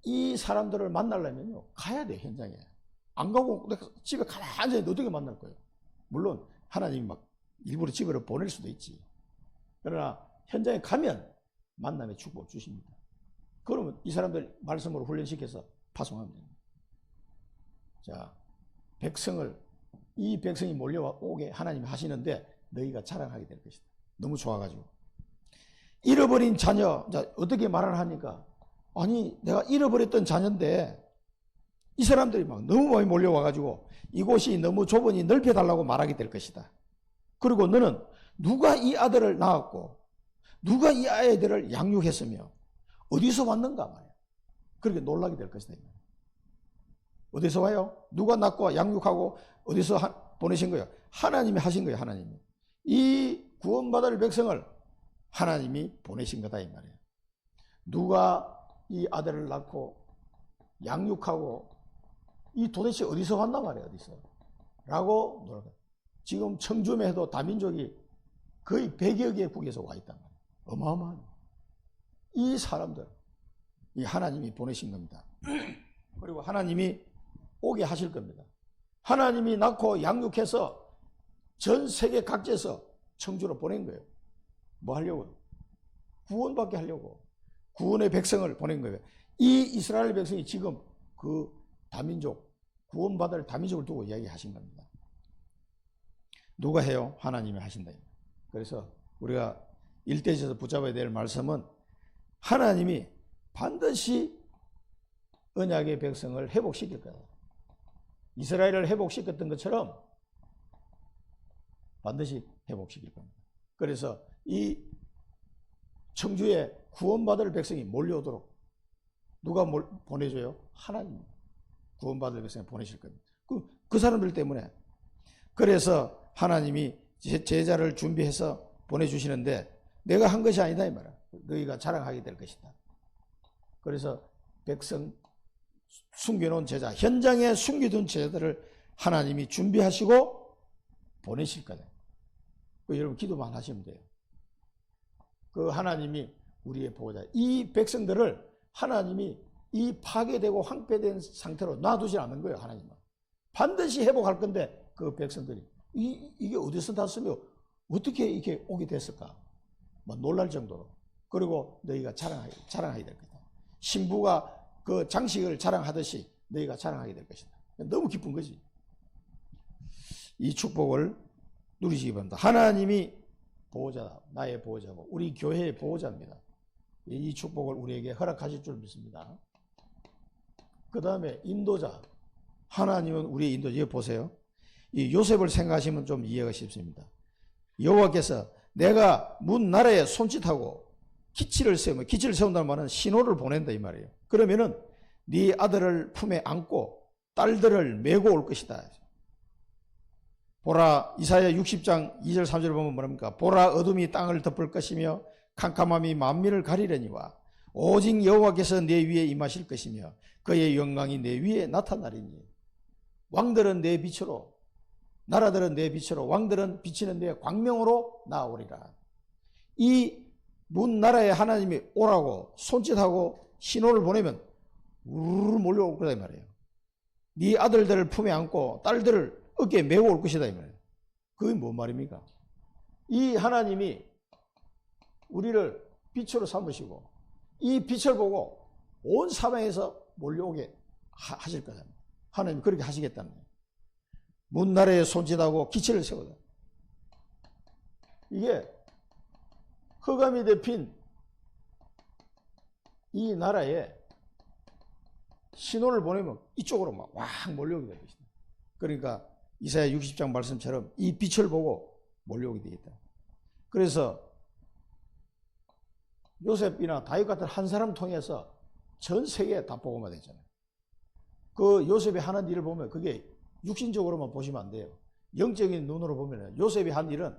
이 사람들을 만나려면요, 가야 돼, 현장에. 안 가고 집에 가만히 어떻게 만날 거예요? 물론 하나님이 막 일부러 집으로 보낼 수도 있지. 그러나 현장에 가면 만남의 축복 주십니다. 그러면 이 사람들 말씀으로 훈련시켜서 파송하면 됩니다. 자, 이 백성이 몰려오게 하나님이 하시는데 너희가 자랑하게 될 것이다. 너무 좋아가지고. 잃어버린 자녀, 자, 어떻게 말을 하니까, 아니, 내가 잃어버렸던 자녀인데, 이 사람들이 막 너무 많이 몰려와가지고, 이곳이 너무 좁으니 넓혀달라고 말하게 될 것이다. 그리고 너는 누가 이 아들을 낳았고, 누가 이 아이들을 양육했으며, 어디서 왔는가 말이야. 그렇게 놀라게 될 것이다. 어디서 와요? 누가 낳고 양육하고, 어디서 보내신 거예요? 하나님이 하신 거예요, 하나님이. 이 구원받을 백성을 하나님이 보내신 거다 이 말이에요. 누가 이 아들을 낳고 양육하고 이 도대체 어디서 왔나 말이에요. 어디서 라고 놀라요. 지금 청주에 해도 다민족이 거의 100여 개국에서 와 있단 말이에요. 어마어마한 이 사람들, 이 하나님이 보내신 겁니다. 그리고 하나님이 오게 하실 겁니다. 하나님이 낳고 양육해서 전 세계 각지에서 청주로 보낸 거예요. 뭐 하려고요? 구원받게 하려고. 구원의 백성을 보낸 거예요. 이 이스라엘 백성이 지금 그 다민족, 구원받을 다민족을 두고 이야기하신 겁니다. 누가 해요? 하나님이 하신다. 그래서 우리가 일대에서 붙잡아야 될 말씀은 하나님이 반드시 언약의 백성을 회복시킬 거다. 이스라엘을 회복시켰던 것처럼 반드시 회복시킬 겁니다. 그래서 이 청주에 구원받을 백성이 몰려오도록 누가 보내줘요? 하나님. 구원받을 백성이 보내실 겁니다. 그 사람들 때문에. 그래서 하나님이 제자를 준비해서 보내주시는데 내가 한 것이 아니다 이 말이야. 너희가 자랑하게 될 것이다. 그래서 백성 숨겨놓은 제자, 현장에 숨겨둔 제자들을 하나님이 준비하시고 보내실 거다. 여러분 기도만 하시면 돼요. 그 하나님이 우리의 보호자, 이 백성들을 하나님이 이 파괴되고 황폐된 상태로 놔두지 않는 거예요. 하나님은 반드시 회복할 건데 그 백성들이 이게 어디서 났으며 어떻게 이렇게 오게 됐을까? 뭐 놀랄 정도로. 그리고 너희가 자랑하게 될 거다. 신부가 그 장식을 자랑하듯이 너희가 자랑하게 될 것이다. 너무 기쁜 거지. 이 축복을 누리시기 바랍니다. 하나님이 보호자, 나의 보호자고 우리 교회의 보호자입니다. 이 축복을 우리에게 허락하실 줄 믿습니다. 그 다음에 인도자. 하나님은 우리의 인도자. 여기 보세요. 이 요셉을 생각하시면 좀 이해가 쉽습니다. 여호와께서 내가 문 나라에 손짓하고 기치를 세우면, 기치를 세운다는 말은 신호를 보낸다 이 말이에요. 그러면은 네 아들을 품에 안고 딸들을 메고 올 것이다. 보라, 이사야 60장 2절 3절을 보면 뭐랍니까? 보라, 어둠이 땅을 덮을 것이며 캄캄함이 만민을 가리려니와 오직 여호와께서 내 위에 임하실 것이며 그의 영광이 내 위에 나타나리니. 왕들은 내 빛으로, 나라들은 내 빛으로, 왕들은 비치는 내 광명으로 나아오리라. 이 문 나라에 하나님이 오라고 손짓하고 신호를 보내면 우르르 몰려올 거다 이 말이에요. 네 아들들을 품에 안고 딸들을 어깨에 메고 올 것이다 이 말이에요. 그게 뭔 말입니까? 이 하나님이 우리를 빛으로 삼으시고 이 빛을 보고 온 사방에서 몰려오게 하실 거다. 하나님 그렇게 하시겠다는 거예요. 문 나라에 손짓하고 기치를 세우다. 이게 흑암이 덮인 이 나라에 신호를 보내면 이쪽으로 막 왕 몰려오게 될 것이다. 그러니까 이사야 60장 말씀처럼 이 빛을 보고 몰려오게 되겠다. 그래서 요셉이나 다윗 같은 한 사람 통해서 전 세계에 다 복음화 됐잖아요. 그 요셉이 하는 일을 보면 그게 육신적으로만 보시면 안 돼요. 영적인 눈으로 보면 요셉이 한 일은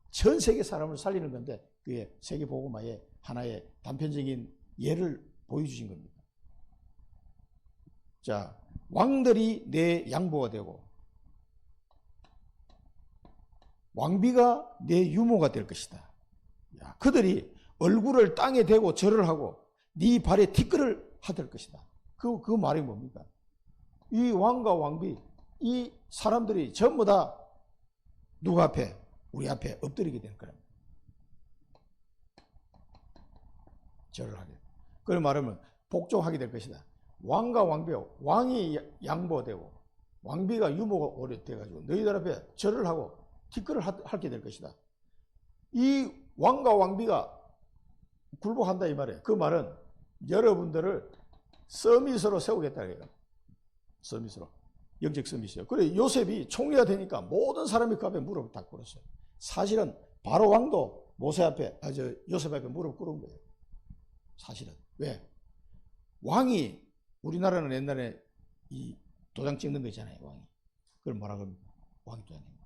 전 세계 사람을 살리는 건데 그게 세계 복음화의 하나의 단편적인 예를 보여주신 겁니다. 자, 왕들이 내 양보가 되고 왕비가 내 유모가 될 것이다. 야, 그들이 얼굴을 땅에 대고 절을 하고 네 발에 티끌을 하될 것이다. 그 말이 뭡니까? 이 왕과 왕비, 이 사람들이 전부 다 누구 앞에? 우리 앞에 엎드리게 될 거랍니다. 절을 하게. 그걸 말하면 복종하게 될 것이다. 왕과 왕비, 왕이 양보되고 왕비가 유모가 오래 돼가지고 너희들 앞에 절을 하고 티끌을 하게 될 것이다. 이 왕과 왕비가 굴복한다 이 말이에요. 그 말은 여러분들을 서밋으로 세우겠다 이거예요. 서밋으로. 영적 서밋이요. 그래 요셉이 총리가 되니까 모든 사람이 그 앞에 무릎을 딱 꿇었어요. 사실은 바로 왕도 모세 앞에, 요셉 앞에 무릎 꿇은 거예요. 사실은. 왜? 왕이, 우리나라는 옛날에 이 도장 찍는 거 있잖아요, 왕이. 그걸 뭐라 그럽니까? 왕이 도장 찍는 거.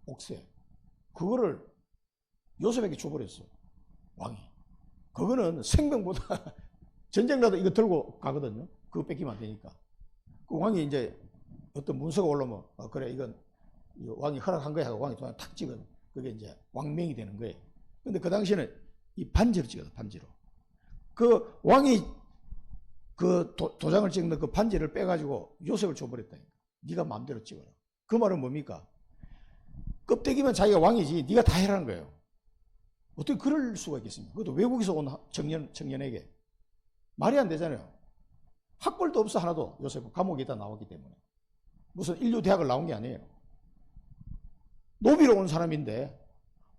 옥새. 그거를 요셉에게 줘버렸어, 왕이. 그거는 생명보다 전쟁나도 이거 들고 가거든요. 그거 뺏기면 안 되니까. 그 왕이 이제 어떤 문서가 올라오면, 그래, 이건 왕이 허락한 거야 하고 왕이 도장 탁 찍은, 그게 이제 왕명이 되는 거예요. 근데 그 당시에는 이 반지로 찍어요, 반지로. 그 왕이 그 도장을 찍는 그 반지를 빼가지고 요셉을 줘버렸다니까. 네가 마음대로 찍어라. 그 말은 뭡니까? 껍데기면 자기가 왕이지 네가 다 해라는 거예요. 어떻게 그럴 수가 있겠습니까? 그것도 외국에서 온 청년에게. 말이 안 되잖아요. 학벌도 없어 하나도. 요셉은 감옥에 있다 나왔기 때문에. 무슨 인류 대학을 나온 게 아니에요. 노비로 온 사람인데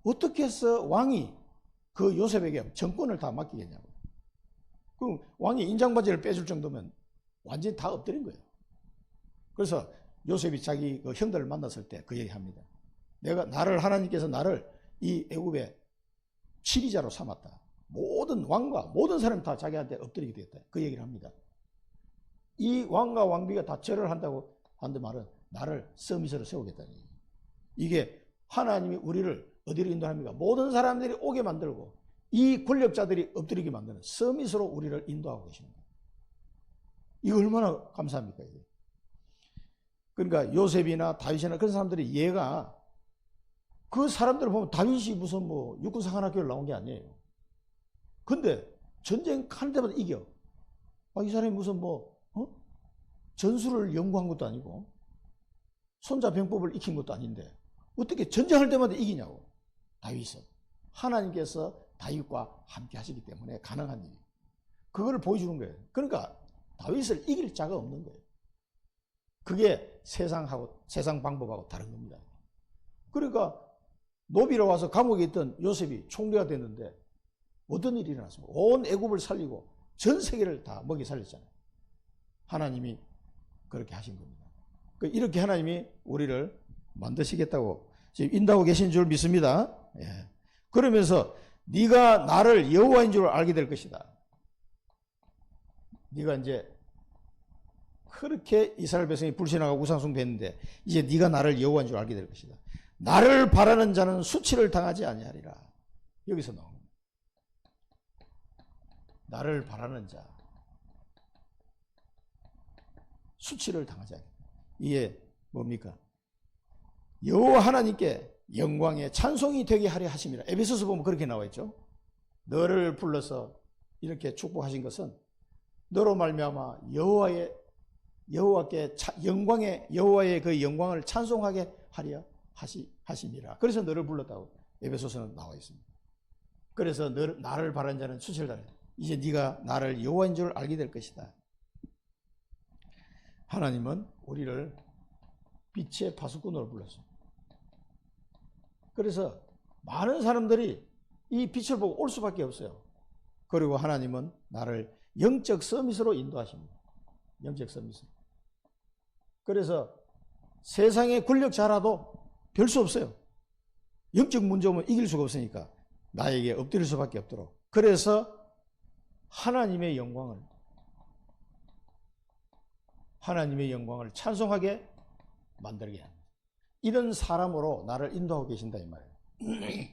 어떻게 해서 왕이 그 요셉에게 정권을 다 맡기겠냐고. 그럼 왕이 인장바지를 빼줄 정도면 완전히 다 엎드린 거예요. 그래서 요셉이 자기 그 형들을 만났을 때 그 얘기합니다. 하나님께서 나를 이 애굽의 치리자로 삼았다. 모든 왕과 모든 사람이 다 자기한테 엎드리게 되었다. 그 얘기를 합니다. 이 왕과 왕비가 다 절을 한다고 하는 말은 나를 서밋으로 세우겠다는 얘기예요. 이게 하나님이 우리를 어디로 인도합니까? 모든 사람들이 오게 만들고 이 권력자들이 엎드리게 만드는 서밋으로 우리를 인도하고 계시는 거예요. 이거 얼마나 감사합니까? 이게. 그러니까 요셉이나 다윗이나 그런 사람들이 얘가 그 사람들을 보면 다윗이 무슨 뭐 육군사관학교를 나온 게 아니에요. 근데 전쟁할 때마다 이겨. 이 사람이 무슨 전술을 연구한 것도 아니고 손자병법을 익힌 것도 아닌데 어떻게 전쟁할 때마다 이기냐고. 다윗은 하나님께서 다윗과 함께 하시기 때문에 가능한 일이에요. 그걸 보여주는 거예요. 그러니까 다윗을 이길 자가 없는 거예요. 그게 세상 방법하고 다른 겁니다. 그러니까 노비로 와서 감옥에 있던 요셉이 총리가 됐는데 어떤 일이 일어났습니까? 온 애굽을 살리고 전 세계를 다 먹이 살렸잖아요. 하나님이 그렇게 하신 겁니다. 이렇게 하나님이 우리를 만드시겠다고 지금 인도하고 계신 줄 믿습니다. 예. 그러면서 네가 나를 여호와인 줄 알게 될 것이다. 네가 이제 그렇게 이스라엘 백성이 불신하고 우상숭배했는데 이제 네가 나를 여호와인 줄 알게 될 것이다. 나를 바라는 자는 수치를 당하지 아니하리라. 여기서 나옵니다. 나를 바라는 자 수치를 당하지 않겠다. 이게 뭡니까? 여호와 하나님께 영광의 찬송이 되게 하려 하심이라. 에베소서 보면 그렇게 나와 있죠. 너를 불러서 이렇게 축복하신 것은 너로 말미암아 여호와께 영광의 여호와의 그 영광을 찬송하게 하려 하심이라. 그래서 너를 불렀다고 에베소서는 나와 있습니다. 그래서 나를 바라는 자는 수치를 당해. 이제 네가 나를 여호와인 줄 알게 될 것이다. 하나님은 우리를 빛의 파수꾼으로 불렀어요. 그래서 많은 사람들이 이 빛을 보고 올 수밖에 없어요. 그리고 하나님은 나를 영적 서밋으로 인도하십니다. 영적 서밋으로. 그래서 세상의 권력자라도 별 수 없어요. 영적 문제 오면 이길 수가 없으니까 나에게 엎드릴 수밖에 없도록. 그래서 하나님의 영광을 찬송하게 만들게 합니다. 이런 사람으로 나를 인도하고 계신다 이 말이에요.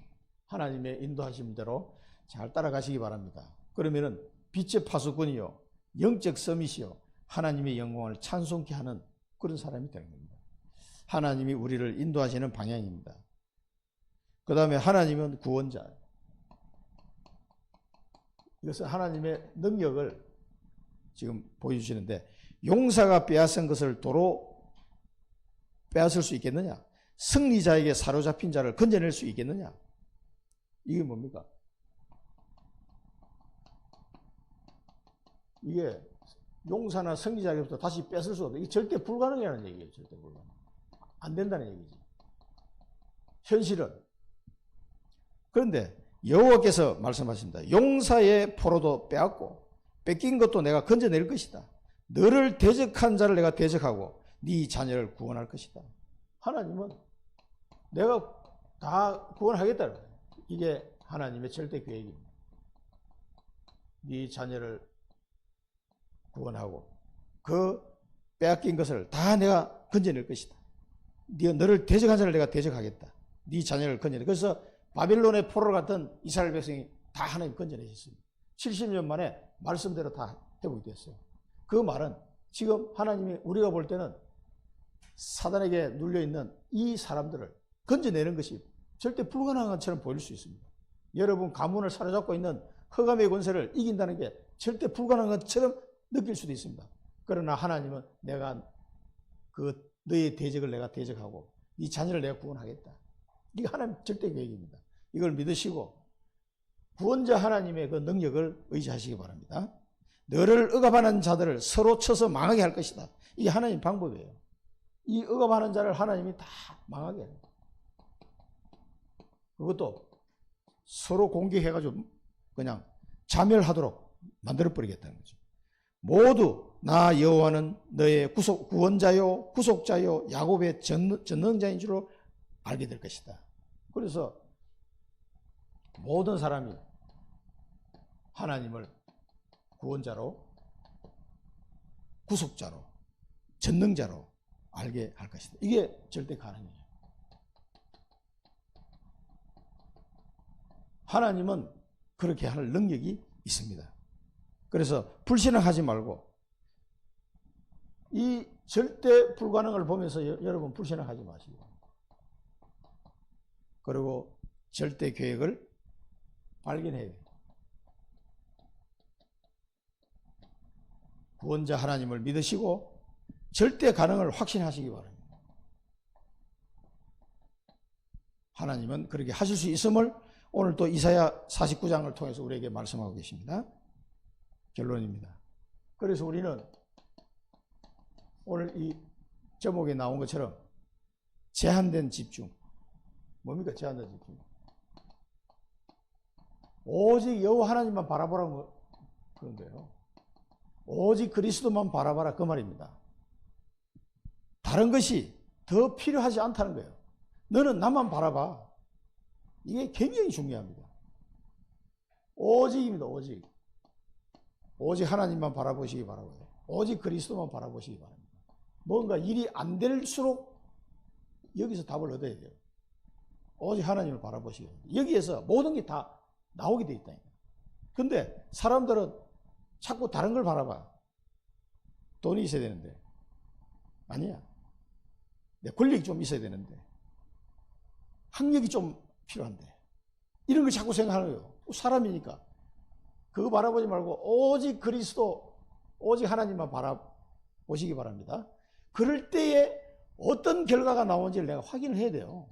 하나님의 인도하신 대로 잘 따라가시기 바랍니다. 그러면은 빛의 파수꾼이요 영적 서밋이요 하나님의 영광을 찬송케 하는 그런 사람이 되는 겁니다. 하나님이 우리를 인도하시는 방향입니다. 그 다음에 하나님은 구원자. 이것은 하나님의 능력을 지금 보여주시는데 용사가 빼앗은 것을 도로 빼앗을 수 있겠느냐? 승리자에게 사로잡힌 자를 건져낼 수 있겠느냐? 이게 뭡니까? 이게 용사나 승리자에게부터 다시 뺏을 수 없다. 이게 절대 불가능이라는 얘기예요. 절대 불가능. 안 된다는 얘기지. 현실은. 그런데 여호와께서 말씀하십니다. 용사의 포로도 빼앗고 뺏긴 것도 내가 건져낼 것이다. 너를 대적한 자를 내가 대적하고 네 자녀를 구원할 것이다. 하나님은 내가 다 구원하겠다. 이게 하나님의 절대 계획입니다. 네 자녀를 구원하고 그 빼앗긴 것을 다 내가 건져낼 것이다. 너를 대적한 자를 내가 대적하겠다. 네 자녀를 건져내. 그래서 바빌론의 포로를 갔던 이스라엘 백성이 다 하나님 건져내셨습니다. 70년 만에 말씀대로 다 회복이 됐어요. 그 말은 지금 하나님이 우리가 볼 때는 사단에게 눌려있는 이 사람들을 건져내는 것이 절대 불가능한 것처럼 보일 수 있습니다. 여러분 가문을 사로잡고 있는 흑암의 권세를 이긴다는 게 절대 불가능한 것처럼 느낄 수도 있습니다. 그러나 하나님은 내가 너의 대적을 내가 대적하고 네 자녀를 내가 구원하겠다. 이게 하나님 절대 계획입니다. 이걸 믿으시고 구원자 하나님의 그 능력을 의지하시기 바랍니다. 너를 억압하는 자들을 서로 쳐서 망하게 할 것이다. 이게 하나님 방법이에요. 이 억압하는 자를 하나님이 다 망하게 해요. 그것도 서로 공격해가지고 그냥 자멸하도록 만들어버리겠다는 거죠. 모두 나 여호와는 너의 구원자요 구속자요 야곱의 전능자인 줄로 알게 될 것이다. 그래서 모든 사람이 하나님을 구원자로 구속자로 전능자로 알게 할 것이다. 이게 절대 가능해요. 하나님은 그렇게 할 능력이 있습니다. 그래서 불신을 하지 말고 이 절대 불가능을 보면서 여러분 불신을 하지 마시고 그리고 절대 계획을 발견해야 돼요. 구원자 하나님을 믿으시고 절대 가능을 확신하시기 바랍니다. 하나님은 그렇게 하실 수 있음을 오늘 또 이사야 49장을 통해서 우리에게 말씀하고 계십니다. 결론입니다. 그래서 우리는 오늘 이 제목에 나온 것처럼 제한된 집중, 뭡니까? 제한된 집중. 오직 여호와 하나님만 바라보라는 그런 거예요. 오직 그리스도만 바라봐라 그 말입니다. 다른 것이 더 필요하지 않다는 거예요. 너는 나만 바라봐. 이게 굉장히 중요합니다. 오직입니다. 오직. 오직 하나님만 바라보시기 바라고요. 오직 그리스도만 바라보시기 바랍니다. 뭔가 일이 안 될수록 여기서 답을 얻어야 돼요. 오직 하나님을 바라보시기 바랍니다. 여기에서 모든 게 다 나오게 돼 있다니까. 근데 사람들은 자꾸 다른 걸 바라봐. 돈이 있어야 되는데. 아니야. 내 권력이 좀 있어야 되는데. 학력이 좀 필요한데. 이런 걸 자꾸 생각하는 거예요. 사람이니까. 그거 바라보지 말고 오직 그리스도, 오직 하나님만 바라보시기 바랍니다. 그럴 때에 어떤 결과가 나오는지를 내가 확인을 해야 돼요.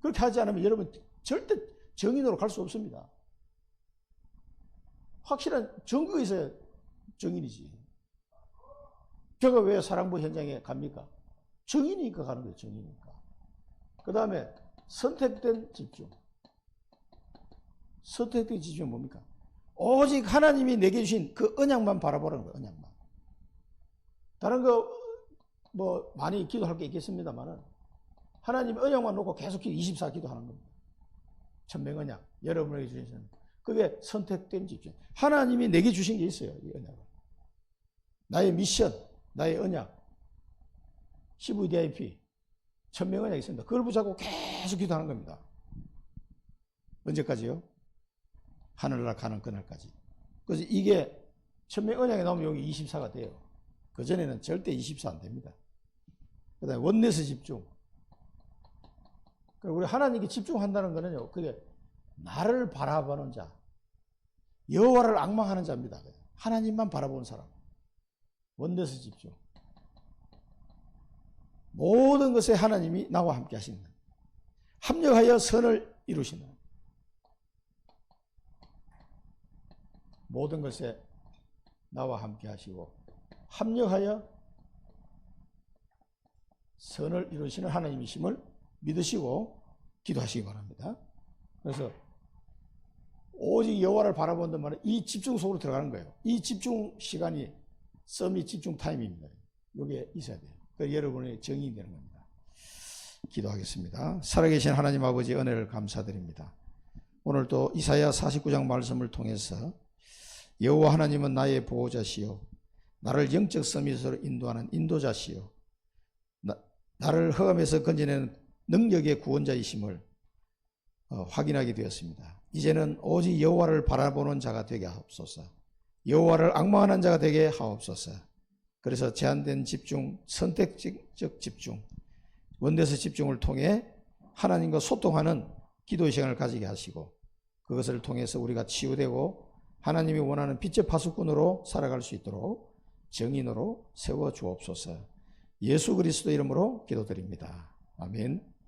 그렇게 하지 않으면 여러분 절대 정인으로 갈 수 없습니다. 확실한 증거가 있어야 정인이지. 제가 왜 사랑부 현장에 갑니까? 정인이니까 가는 거예요. 정인이니까. 그 다음에 선택된 집중. 선택된 집중은 뭡니까? 오직 하나님이 내게 주신 그 언약만 바라보라는 거예요. 언약만. 다른 거 뭐 많이 기도할 게 있겠습니다만은 하나님의 언약만 놓고 계속 24 기도하는 겁니다. 천명언약 여러분에게 주신 그게 선택된 집중. 하나님이 내게 주신 게 있어요. 이 언약을. 나의 미션, 나의 언약, CVDIP 천명언약이 있습니다. 그걸 붙잡고 계속 기도하는 겁니다. 언제까지요? 하늘나라 가는 그날까지. 그래서 이게 천명언약에 나오면 여기 24가 돼요. 그전에는 절대 24 안 됩니다. 그 다음에 원내스 집중. 우리 하나님께 집중한다는 거는요, 그게 나를 바라보는 자, 여호와를 앙망하는 자입니다. 하나님만 바라보는 사람. 원내스 집중. 모든 것에 하나님이 나와 함께 하시는, 합력하여 선을 이루시는, 모든 것에 나와 함께 하시고 합력하여 선을 이루시는 하나님이심을 믿으시고 기도하시기 바랍니다. 그래서 오직 여호와를 바라본단 말은 이 집중 속으로 들어가는 거예요. 이 집중 시간이 서밋 집중 타임입니다. 이게 있어야 돼요. 그래서 여러분의 정의이 되는 겁니다. 기도하겠습니다. 살아계신 하나님 아버지 은혜를 감사드립니다. 오늘 또 이사야 49장 말씀을 통해서 여호와 하나님은 나의 보호자시요 나를 영적 서밋으로 인도하는 인도자시요 나를 흑암에서 건져내는 능력의 구원자이심을 확인하게 되었습니다. 이제는 오직 여호와를 바라보는 자가 되게 하옵소서. 여호와를 앙망하는 자가 되게 하옵소서. 그래서 제한된 집중, 선택적 집중, 원대서 집중을 통해 하나님과 소통하는 기도의 시간을 가지게 하시고 그것을 통해서 우리가 치유되고 하나님이 원하는 빛의 파수꾼으로 살아갈 수 있도록 정인으로 세워 주옵소서. 예수 그리스도 이름으로 기도드립니다. 아멘.